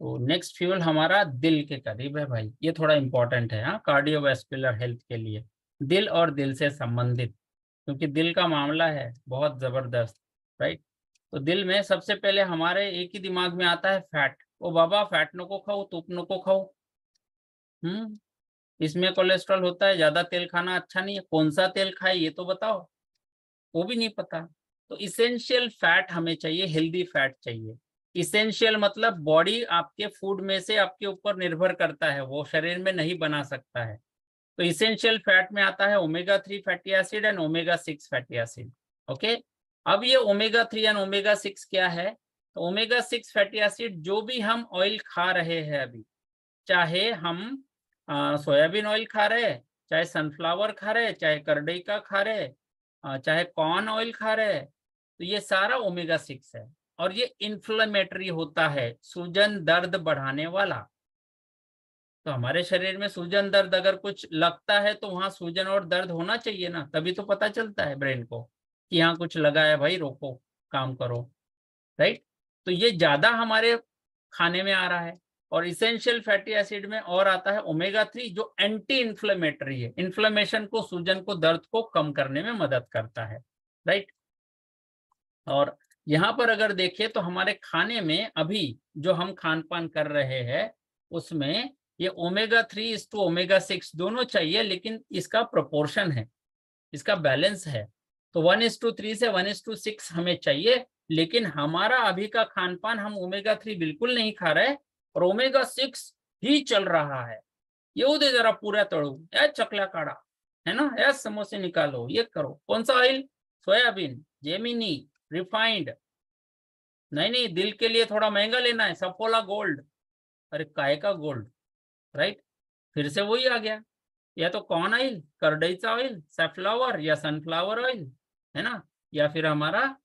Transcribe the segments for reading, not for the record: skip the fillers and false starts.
तो next fuel हमारा दिल के करीब है भाई, ये थोड़ा इंपॉर्टेंट है हाँ, कार्डियोवैस्कुलर हेल्थ के लिए, दिल और दिल से संबंधित, क्योंकि दिल का मामला है बहुत जबरदस्त, राइट। तो दिल में सबसे पहले हमारे एक ही दिमाग में आता है फैट। ओ बाबा फैट नको खाओ, तुप नको खाओ। इसमें कोलेस्ट्रॉल होता है, ज्यादा तेल खाना अच्छा नहीं है। कौन सा तेल खाए ये तो बताओ, वो भी नहीं पता। तो इसेंशियल फैट हमें चाहिए, हेल्दी फैट चाहिए। इसेंशियल मतलब बॉडी आपके फूड में से आपके ऊपर निर्भर करता है, वो शरीर में नहीं बना सकता है। तो इसेंशियल फैट में आता है omega 3 fatty acid and omega 6 fatty acid. Okay, अब ये ओमेगा 3 एंड ओमेगा 6 क्या है? तो ओमेगा 6 फैटी एसिड जो भी हम ऑयल खा रहे हैं अभी, चाहे हम सोयाबीन ऑयल खा रहे, चाहे सनफ्लावर खा रहे, चाहे करडई का खा रहे, चाहे कॉर्न ऑयल खा रहे, तो ये सारा ओमेगा 6 है। और ये इन्फ्लेमेटरी होता है, सूजन दर्द बढ़ाने वाला। तो हमारे शरीर में सूजन दर्द अगर कुछ लगता है तो वहां सूजन और दर्द होना चाहिए ना, तभी तो पता चलता है ब्रेन को कि यहाँ कुछ लगा है भाई, रोको, काम करो, राइट। तो ये ज्यादा हमारे खाने में आ रहा है। और इसेंशियल फैटी एसिड में और आता है ओमेगा 3 जो एंटी इन्फ्लेमेटरी है, इन्फ्लेमेशन को, सूजन को, दर्द को कम करने में मदद करता है, राइट। और यहाँ पर अगर देखें तो हमारे खाने में अभी जो हम खान पान कर रहे हैं उसमें ये ओमेगा 3 इज टू ओमेगा 6 दोनों चाहिए, लेकिन इसका प्रोपोर्शन है, इसका बैलेंस है। तो 1:3 से 1:6 हमें चाहिए, लेकिन हमारा अभी का खान पान, हम ओमेगा 3 बिल्कुल नहीं खा रहे और ओमेगा 6 ही चल रहा है। ये दे जरा पूरा तड़ो या चकला काढ़ा, है ना, या समोसे निकालो, ये करो। कौन सा ऑयल? Soybean, Gemini, refined. नहीं नहीं, दिल के लिए थोड़ा महंगा लेना है, सफोला गोल्ड। अरे काय का गोल्ड, राइट। फिर से वही आ गया, या तो कॉर्न ऑयल, करडईचा ऑयल, सैफ्लावर या सनफ्लावर ऑयल, है ना, या फिर हमारा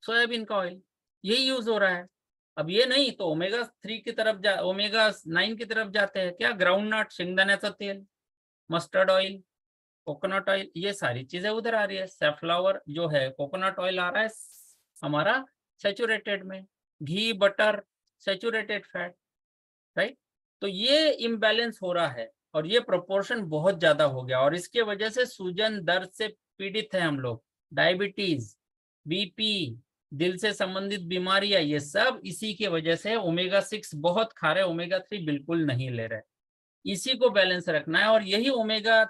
सोयाबीन का ऑयल, यही यूज हो रहा है। अब ये नहीं तो ओमेगा 3 की तरफ ओमेगा 9 की तरफ जाते हैं क्या? ग्राउंड नट, शेंगदाण्याचा तेल, मस्टर्ड ऑयल, कोकोनट ऑयल, ये सारी चीजें उधर आ रही है। सैफ्लावर जो है, कोकोनट ऑयल आ रहा है हमारा सैचुरेटेड में, घी, बटर, सैचुरेटेड फैट, राइट। तो ये इम्बैलेंस हो रहा है और ये प्रोपोर्शन बहुत ज्यादा हो गया, और इसके वजह से सूजन दर्द से पीड़ित है हम लोग। डायबिटीज, बीपी, दिल से संबंधित बीमारियां, ये सब इसी की वजह से। ओमेगा 6 बहुत खा रहे, ओमेगा 3 बिल्कुल नहीं ले रहे। इसी को बैलेंस रखना है, और यही ओमेगा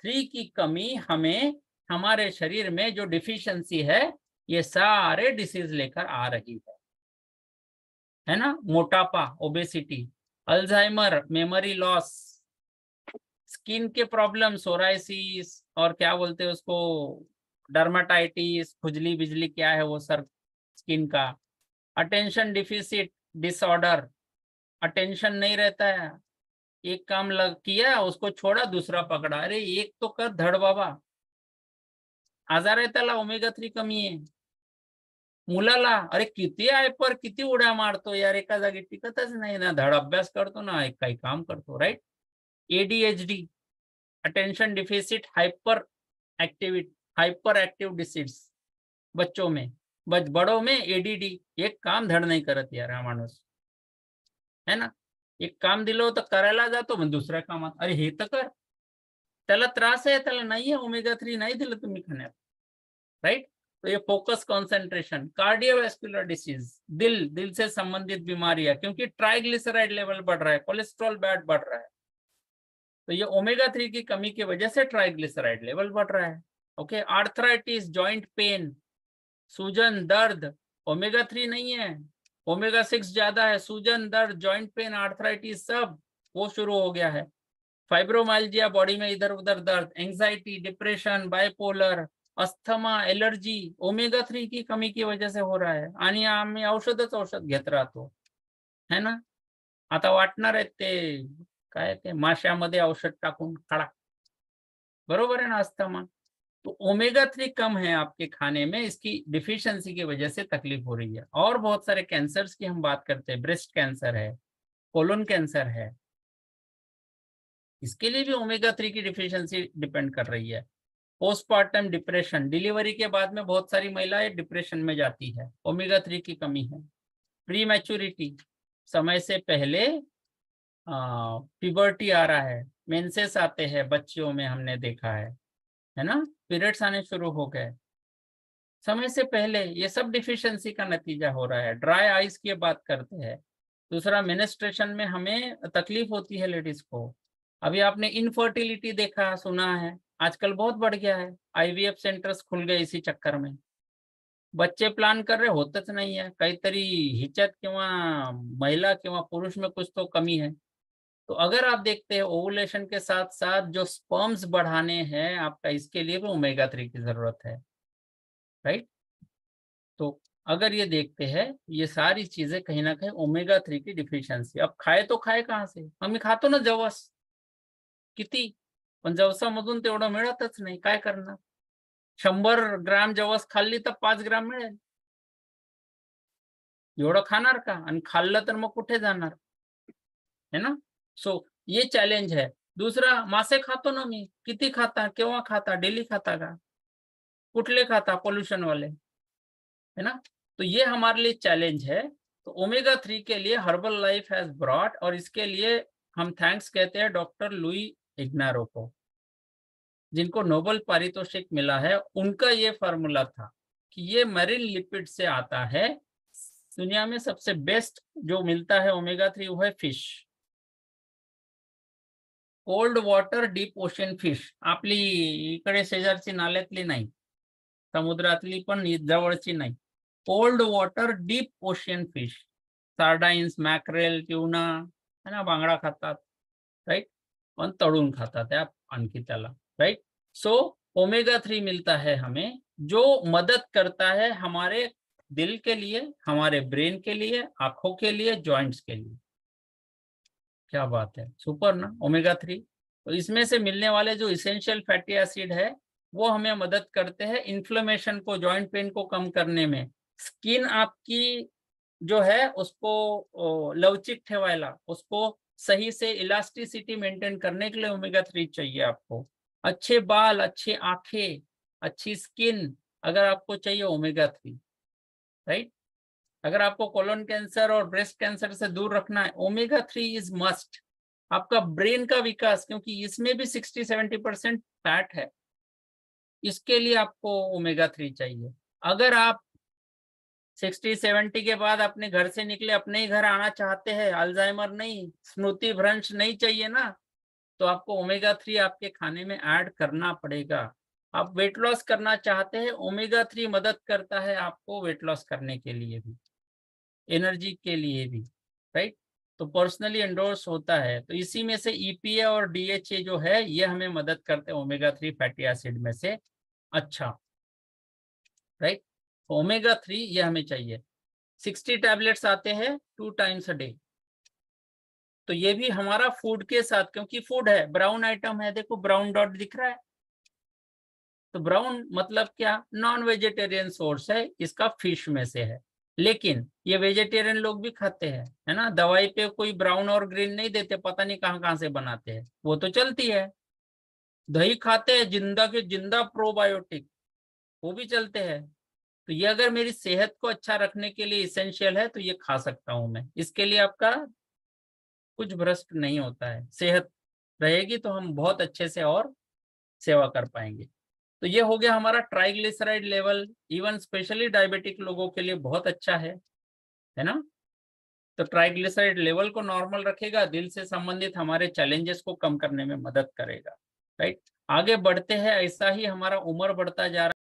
3 की कमी हमें, हमारे शरीर में जो डिफिशियंसी है, ये सारे डिसीज लेकर आ रही है ना। मोटापा, obesity, Alzheimer, memory loss, skin के प्रॉब्लम, सोराइसिस, और क्या बोलते हैं उसको, डर्माटाइटिस, खुजली बिजली क्या है वो सर, स्किन का। अटेंशन डिफिसिट डिसऑर्डर, अटेंशन नहीं रहता है, एक काम लग किया उसको छोड़ा, दूसरा पकड़ा, अरे एक तो कर धड़ बाबा। आजार आहे त्याला ओमेगा 3 कमी आहे मुलाला, अरे किती आहे पर किती उड्या मारतो यार, एका जागी टिकतच नाही ना, धड अभ्यास करतो ना, एक काही काम करतो, right. ADHD, attention deficit hyper active disease बच्चों में, बड़ों में एडीडी, एक काम धड नाही करत यार हा माणूस, है ना। एक काम दिलं होतं करायला जातो, मग दुसऱ्या कामात अरे हे तर कर, त्याला त्रास आहे, त्याला नाहीये ओमेगा 3 नाही दिलं तुम्ही खाण्यात, राइट। तो ये फोकस, कंसंट्रेशन, कार्डियोवैस्कुलर डिसीज, दिल से संबंधित बीमारियां, क्योंकि ट्राइग्लिसराइड लेवल बढ़ रहा है, कोलेस्ट्रॉल बैड बढ़ रहा है, तो ये ओमेगा 3 की कमी की वजह से ट्राइग्लिसराइड लेवल बढ़ रहा है। ओके, आर्थराइटिस, जॉइंट पेन, सूजन दर्द, ओमेगा 3 नहीं है, ओमेगा 6 ज्यादा है, सूजन दर्द, जॉइंट पेन, आर्थराइटिस, सब वो शुरू हो गया है। फाइब्रोमाइल्जिया, बॉडी में इधर उधर दर्द, anxiety, depression, bipolar, asthma, allergy, omega 3 की कमी की वजह से हो रहा है। आणि आम्ही औषध घेत राहतो, है ना। आता वाटणार आहेत ते काय, ते माशामध्ये औषध टाकून खड़ा, बरोबर है ना, अस्थमा। तो ओमेगा 3 कम है आपके खाने में, इसकी डिफिशियंसी की वजह से तकलीफ हो रही है। और बहुत सारे कैंसर्स की हम बात करते हैं, ब्रेस्ट कैंसर है, कोलन कैंसर है, इसके लिए भी ओमेगा 3 की डिफिशियंसी डिपेंड कर रही है। पोस्टमार्टम डिप्रेशन, डिलीवरी के बाद में बहुत सारी महिलाएं डिप्रेशन में जाती है, ओमेगा 3 की कमी है। प्री मैच्योरिटी, समय से पहले प्यूबर्टी आ रहा है, मेंसेस आते हैं बच्चियों में, हमने देखा है ना, पीरियड्स आने शुरू हो गए समय से पहले, ये सब डिफिशियंसी का नतीजा हो रहा है। ड्राई आइज की बात करते हैं। दूसरा, मिनिस्ट्रेशन में हमें तकलीफ होती है लेडीज को। अभी आपने इनफर्टिलिटी देखा सुना है, आजकल बहुत बढ़ गया है, आईवीएफ सेंटर्स खुल गए इसी चक्कर में। बच्चे प्लान कर रहे होतच नाही आहे, काहीतरी हिच्यात किंवा महिला किंवा पुरुष में कुछ तो कमी है। तो अगर आप देखते हैं ओवुलेशन के साथ साथ जो स्पर्म्स बढ़ाने हैं आपका, इसके लिए भी ओमेगा 3 की जरूरत है, राइट। तो अगर ये देखते हैं, ये सारी चीजें कहीं ना कहीं ओमेगा 3 की डिफिशियंसी। अब खाए तो खाए कहाँ से, आम्ही खातो ना जवस किती, पण जवसामधून तेवढं मिळतच नाही, काय करणार। 100 ग्राम जवस खाल्ली तर 5 ग्राम मिळेल, एवढं खाणार का, आणि खाल्लं तर मग कुठे जाणार, है ना। सो ये चॅलेंज है। दूसरा, मासे खातो ना मी, किती खाता, केव्हा खाता, डेली खाता का, कुठले खाता, पोल्यूशन वाले, है ना। तो ये हमारे लिए चैलेंज है। तो ओमेगा 3 के लिए हर्बल लाइफ हैज ब्रॉट, और इसके लिए हम थैंक्स कहते हैं डॉक्टर लुई इग्नारो को, जिनको नोबेल पारितोषिक मिला है। उनका ये फार्मूला था कि ये मैरिन लिपिड से आता है। दुनिया में सबसे बेस्ट जो मिलता है ओमेगा 3 वो है fish, cold water deep ocean fish, आपली इकडे शेजारची नाल्यातली नाही, समुद्रातली पण जवळची नाही, cold water deep ocean fish, sardines, mackerel, tuna, है ना, बांगडा खातात, राइट, पण तळून खातात त्या आणखी त्याला, राइट। सो ओमेगा 3 मिलता है हमें, जो मदद करता है हमारे दिल के लिए, हमारे ब्रेन के लिए, आंखों के लिए, जॉइंट्स के लिए। क्या बात है, सुपर ना, ओमेगा 3। तो इसमें से मिलने वाले जो इसेंशियल फैटी एसिड है वो हमें मदद करते हैं इन्फ्लेमेशन को, जॉइंट पेन को कम करने में। स्किन आपकी जो है उसको लवचिक ठेवायला, उसको सही से इलास्टिसिटी मेंटेन करने के लिए ओमेगा 3 चाहिए आपको। अच्छे बाल, अच्छी आंखें, अच्छी स्किन अगर आपको चाहिए, ओमेगा 3, राइट। अगर आपको कोलोन कैंसर और ब्रेस्ट कैंसर से दूर रखना है, ओमेगा 3 इज मस्ट। आपका ब्रेन का विकास, क्योंकि इसमें भी 60-70% फैट है, इसके लिए आपको ओमेगा 3 चाहिए। अगर आप 60-70 के बाद अपने घर से निकले, अपने ही घर आना चाहते हैं, अल्जाइमर नहीं, स्मृति भ्रंश नहीं चाहिए ना, तो आपको ओमेगा 3 आपके खाने में ऐड करना पड़ेगा। आप वेट लॉस करना चाहते हैं, ओमेगा 3 मदद करता है आपको वेट लॉस करने के लिए भी, एनर्जी के लिए भी, राइट। तो पर्सनली एंडोर्स होता है। तो इसी में से ईपीए और डीएचए जो है ये हमें मदद करते हैं ओमेगा 3 फैटी एसिड में से। अच्छा, राइट। ओमेगा 3 ये हमें चाहिए। 60 टैबलेट्स आते हैं 2 टाइम्स अ डे। तो ये भी हमारा फूड के साथ, क्योंकि फूड है, ब्राउन आइटम है, देखो ब्राउन डॉट दिख रहा है, तो ब्राउन मतलब क्या, नॉन वेजिटेरियन सोर्स है, इसका फिश में से है। लेकिन ये वेजिटेरियन लोग भी खाते हैं, है ना, दवाई पे कोई ब्राउन और ग्रीन नहीं देते, पता नहीं कहाँ कहाँ से बनाते हैं, वो तो चलती है। दही खाते हैं, जिंदा के जिंदा प्रोबायोटिक, वो भी चलते हैं। तो ये अगर मेरी सेहत को अच्छा रखने के लिए इसेंशियल है तो ये खा सकता हूं मैं, इसके लिए आपका कुछ भ्रष्ट नहीं होता है। सेहत रहेगी तो हम बहुत अच्छे से और सेवा कर पाएंगे। तो ये हो गया हमारा triglyceride level, even specially diabetic लोगों के लिए बहुत अच्छा है ना। तो ट्राइग्लिसराइड लेवल को नॉर्मल रखेगा, दिल से संबंधित हमारे चैलेंजेस को कम करने में मदद करेगा, राइट। आगे बढ़ते हैं, ऐसा ही हमारा उम्र बढ़ता जा रहा है।